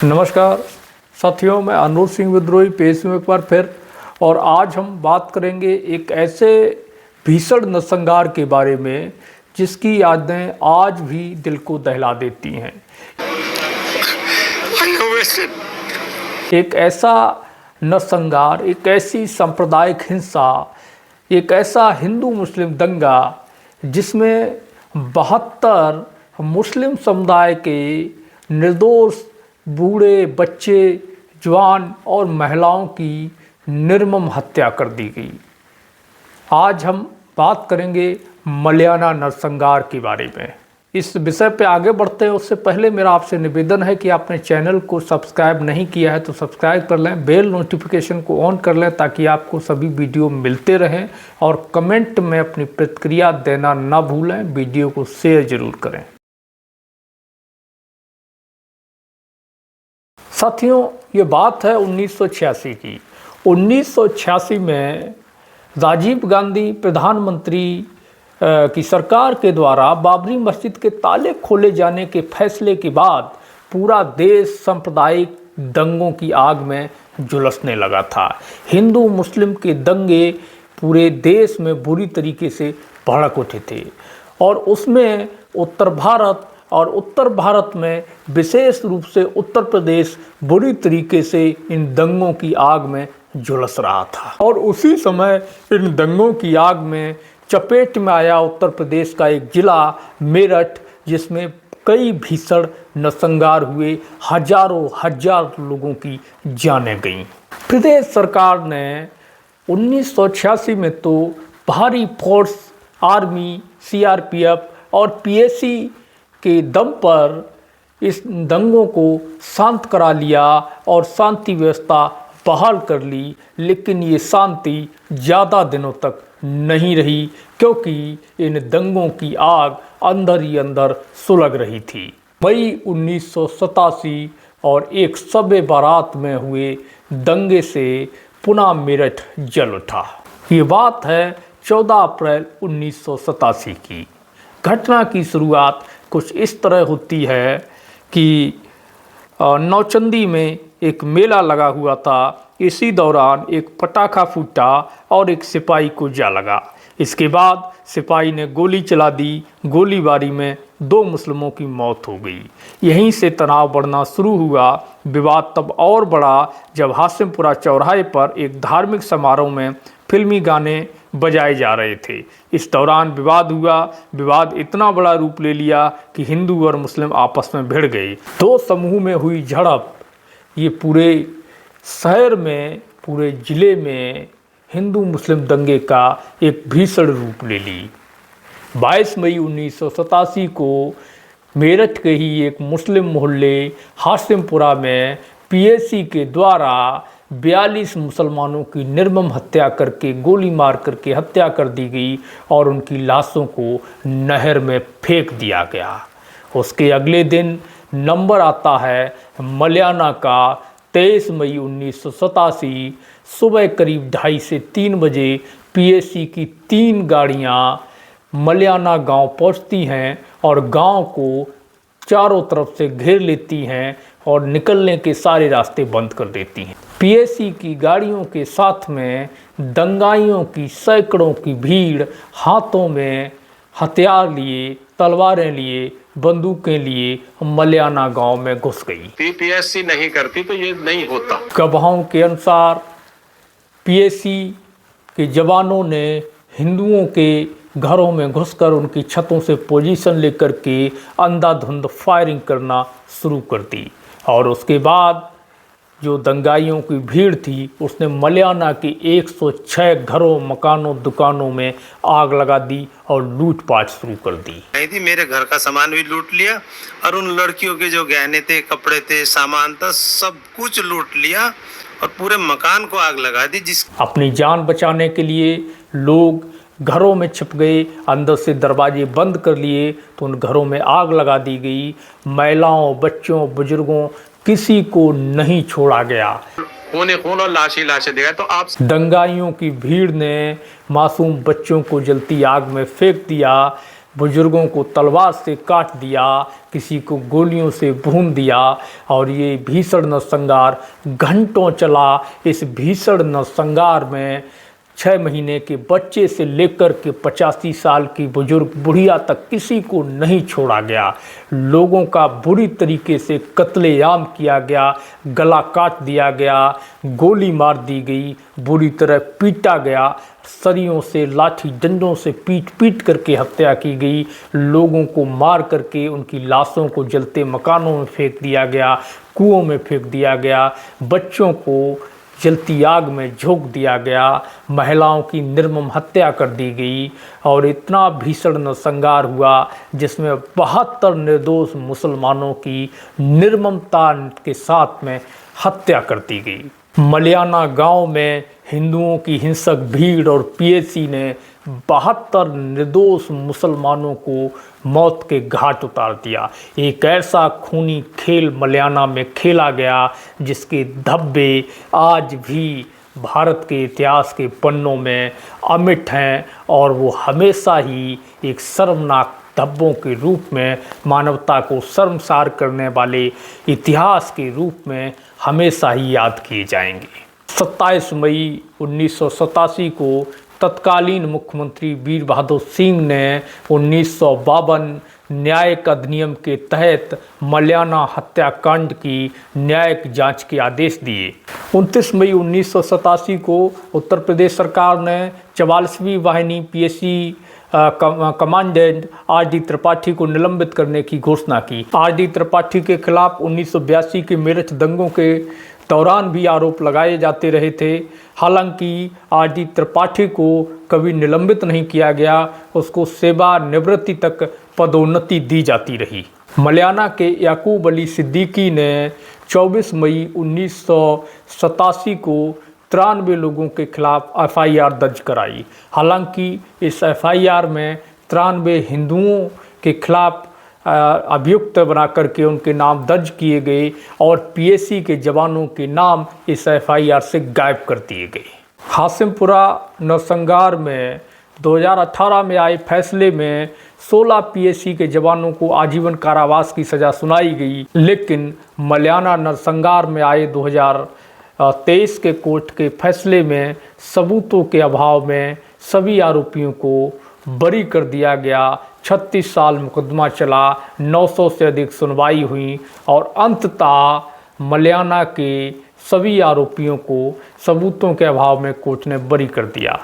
नमस्कार साथियों, मैं अनुर सिंह विद्रोही पेश हूँ एक बार फिर। और आज हम बात करेंगे एक ऐसे भीषण नरसंहार के बारे में जिसकी यादें आज भी दिल को दहला देती हैं। एक ऐसा नरसंहार, एक ऐसी सांप्रदायिक हिंसा, एक ऐसा हिंदू मुस्लिम दंगा जिसमें 72 मुस्लिम समुदाय के निर्दोष बूढ़े, बच्चे, जवान और महिलाओं की निर्मम हत्या कर दी गई। आज हम बात करेंगे मलियाना नरसंहार के बारे में। इस विषय पे आगे बढ़ते हैं उससे पहले मेरा आपसे निवेदन है कि आपने चैनल को सब्सक्राइब नहीं किया है तो सब्सक्राइब कर लें, बेल नोटिफिकेशन को ऑन कर लें ताकि आपको सभी वीडियो मिलते रहें। और कमेंट में अपनी प्रतिक्रिया देना ना भूलें, वीडियो को शेयर जरूर करें। साथियों, ये बात है 1986 की। 1986 में राजीव गांधी प्रधानमंत्री की सरकार के द्वारा बाबरी मस्जिद के ताले खोले जाने के फैसले के बाद पूरा देश सांप्रदायिक दंगों की आग में झुलसने लगा था। हिंदू मुस्लिम के दंगे पूरे देश में बुरी तरीके से भड़क उठे थे और उसमें उत्तर भारत में विशेष रूप से उत्तर प्रदेश बुरी तरीके से इन दंगों की आग में झुलस रहा था। और उसी समय इन दंगों की आग में चपेट में आया उत्तर प्रदेश का एक जिला मेरठ, जिसमें कई भीषण नरसंहार हुए, हजार लोगों की जानें गईं। प्रदेश सरकार ने 1986 में तो भारी फोर्स, आर्मी, सीआरपीएफ और पीएसी के दम पर इस दंगों को शांत करा लिया और शांति व्यवस्था बहाल कर ली। लेकिन ये शांति ज़्यादा दिनों तक नहीं रही क्योंकि इन दंगों की आग अंदर ही अंदर सुलग रही थी। मई 1987 और एक शब बारात में हुए दंगे से पुनः मेरठ जल उठा। ये बात है 14 अप्रैल 1987 की। घटना की शुरुआत कुछ इस तरह होती है कि नौचंदी में एक मेला लगा हुआ था। इसी दौरान एक पटाखा फूटा और एक सिपाही को जा लगा। इसके बाद सिपाही ने गोली चला दी। गोलीबारी में 2 मुस्लिमों की मौत हो गई। यहीं से तनाव बढ़ना शुरू हुआ। विवाद तब और बढ़ा जब हाशिमपुरा चौराहे पर एक धार्मिक समारोह में फिल्मी गाने बजाए जा रहे थे। इस दौरान विवाद हुआ। विवाद इतना बड़ा रूप ले लिया कि हिंदू और मुस्लिम आपस में भिड़ गए। 2 समूह में हुई झड़प ये पूरे शहर में, पूरे ज़िले में हिंदू मुस्लिम दंगे का एक भीषण रूप ले ली। 22 मई 1987 को मेरठ के ही एक मुस्लिम मोहल्ले हाशिमपुरा में पीएसी के द्वारा 42 मुसलमानों की निर्मम हत्या करके, गोली मार करके हत्या कर दी गई और उनकी लाशों को नहर में फेंक दिया गया। उसके अगले दिन नंबर आता है मलियाना का। 23 मई 1987 सुबह करीब 2:30 से 3 बजे पीएसी की 3 गाड़ियाँ मलियाना गांव पहुंचती हैं और गांव को चारों तरफ से घेर लेती हैं और निकलने के सारे रास्ते बंद कर देती हैं। पीएसी की गाड़ियों के साथ में दंगाइयों की सैकड़ों की भीड़ हाथों में हथियार लिए, तलवारें लिए, बंदूकें लिए मलियाना गांव में घुस गई। पीएससी नहीं करती तो ये नहीं होता। गवाहों के अनुसार पीएसी के जवानों ने हिंदुओं के घरों में घुसकर उनकी छतों से पोजीशन लेकर के अंधाधुंध फायरिंग करना शुरू कर दी। और उसके बाद जो दंगाइयों की भीड़ थी उसने मलियाना के 106 घरों, मकानों, दुकानों में आग लगा दी और लूटपाट शुरू कर दी। नहीं थी, मेरे घर का सामान भी लूट लिया और उन लड़कियों के जो गहने थे, कपड़े थे, सामान था, सब कुछ लूट लिया और पूरे मकान को आग लगा दी। अपनी जान बचाने के लिए लोग घरों में छिप गए, अंदर से दरवाजे बंद कर लिए तो उन घरों में आग लगा दी गई। महिलाओं, बच्चों, बुजुर्गों किसी को नहीं छोड़ा गया। खून और लाशें देखा तो आप। दंगाइयों की भीड़ ने मासूम बच्चों को जलती आग में फेंक दिया। बुजुर्गों को तलवार से काट दिया, किसी को गोलियों से भून दिया और ये भीषण नरसंहार घंटों चला। इस भीषण नरसंहार में 6 महीने के बच्चे से लेकर के 85 साल की बुजुर्ग बुढ़िया तक किसी को नहीं छोड़ा गया। लोगों का बुरी तरीके से कत्लेआम किया गया, गला काट दिया गया, गोली मार दी गई, बुरी तरह पीटा गया, सरियों से लाठी डंडों से पीट पीट करके हत्या की गई। लोगों को मार करके उनकी लाशों को जलते मकानों में फेंक दिया गया, कुओं में फेंक दिया गया, बच्चों को जलती आग में झोंक दिया गया, महिलाओं की निर्मम हत्या कर दी गई और इतना भीषण नरसंहार हुआ जिसमें 72 निर्दोष मुसलमानों की निर्ममता के साथ में हत्या कर दी गई। मलियाना गांव में हिंदुओं की हिंसक भीड़ और पीएसी ने 72 निर्दोष मुसलमानों को मौत के घाट उतार दिया। एक ऐसा खूनी खेल मलियाना में खेला गया जिसके धब्बे आज भी भारत के इतिहास के पन्नों में अमिट हैं और वो हमेशा ही एक शर्मनाक धब्बों के रूप में, मानवता को शर्मसार करने वाले इतिहास के रूप में हमेशा ही याद किए जाएंगे। 27 मई 1987 को तत्कालीन मुख्यमंत्री वीर बहादुर सिंह ने 1952 न्यायिक अधिनियम के तहत मलियाना हत्याकांड की न्यायिक जांच के आदेश दिए। 29 मई 1987 को उत्तर प्रदेश सरकार ने 44वीं वाहिनी पीएसी कमांडेंट आर.डी. त्रिपाठी को निलंबित करने की घोषणा की। आर.डी. त्रिपाठी के खिलाफ 1982 के मेरठ दंगों के दौरान भी आरोप लगाए जाते रहे थे। हालांकि आर.डी. त्रिपाठी को कभी निलंबित नहीं किया गया, उसको सेवानिवृत्ति तक पदोन्नति दी जाती रही। मलियाना के याकूब अली सिद्दीकी ने 24 मई 1987 को 93 लोगों के खिलाफ एफआईआर दर्ज कराई। हालांकि इस एफआईआर में 93 हिंदुओं के खिलाफ अभियुक्त बना करके उनके नाम दर्ज किए गए और पीएसी के जवानों के नाम इस एफआईआर से गायब कर दिए गए। हाशिमपुरा नरसंहार में 2018 में आए फैसले में 16 पीएसी के जवानों को आजीवन कारावास की सज़ा सुनाई गई, लेकिन मलियाना नरसंहार में आए 2023 के कोर्ट के फैसले में सबूतों के अभाव में सभी आरोपियों को बरी कर दिया गया। 36 साल मुकदमा चला, 900 से अधिक सुनवाई हुई और अंततः मलियाना के सभी आरोपियों को सबूतों के अभाव में कोर्ट ने बरी कर दिया।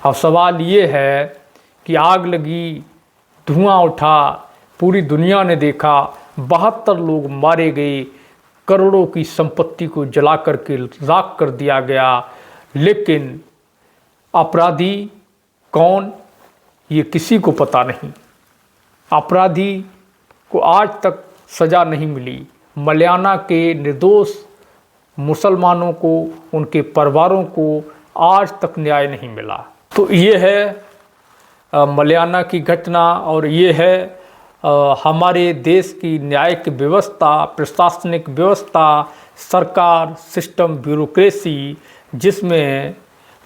अब सवाल ये है कि आग लगी, धुआं उठा, पूरी दुनिया ने देखा, 72 लोग मारे गए, करोड़ों की संपत्ति को जला करके राख कर दिया गया, लेकिन अपराधी कौन ये किसी को पता नहीं। अपराधी को आज तक सज़ा नहीं मिली। मलियाना के निर्दोष मुसलमानों को, उनके परिवारों को आज तक न्याय नहीं मिला। तो ये है मलियाना की घटना और ये है हमारे देश की न्यायिक व्यवस्था, प्रशासनिक व्यवस्था, सरकार, सिस्टम, ब्यूरोक्रेसी, जिसमें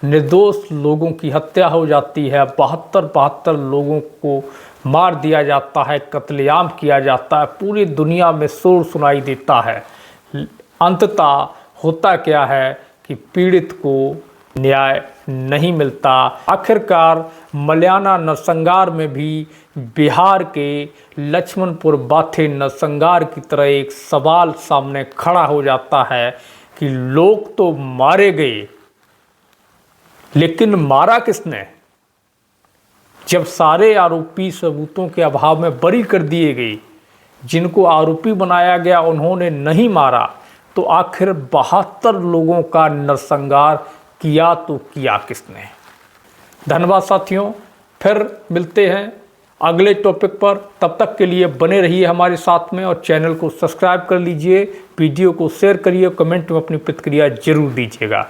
निर्दोष लोगों की हत्या हो जाती है, 72 लोगों को मार दिया जाता है, कत्लेआम किया जाता है, पूरी दुनिया में शोर सुनाई देता है। अंततः होता क्या है कि पीड़ित को न्याय नहीं मिलता। आखिरकार मलियाना नरसंहार में भी बिहार के लक्ष्मणपुर बाथे नरसंहार की तरह एक सवाल सामने खड़ा हो जाता है कि लोग तो मारे गए, लेकिन मारा किसने? जब सारे आरोपी सबूतों के अभाव में बरी कर दिए गए, जिनको आरोपी बनाया गया उन्होंने नहीं मारा, तो आखिर 72 लोगों का नरसंहार किया तो किया किसने? धन्यवाद साथियों, फिर मिलते हैं अगले टॉपिक पर। तब तक के लिए बने रहिए हमारे साथ में और चैनल को सब्सक्राइब कर लीजिए, वीडियो को शेयर करिए, कमेंट में अपनी प्रतिक्रिया जरूर दीजिएगा।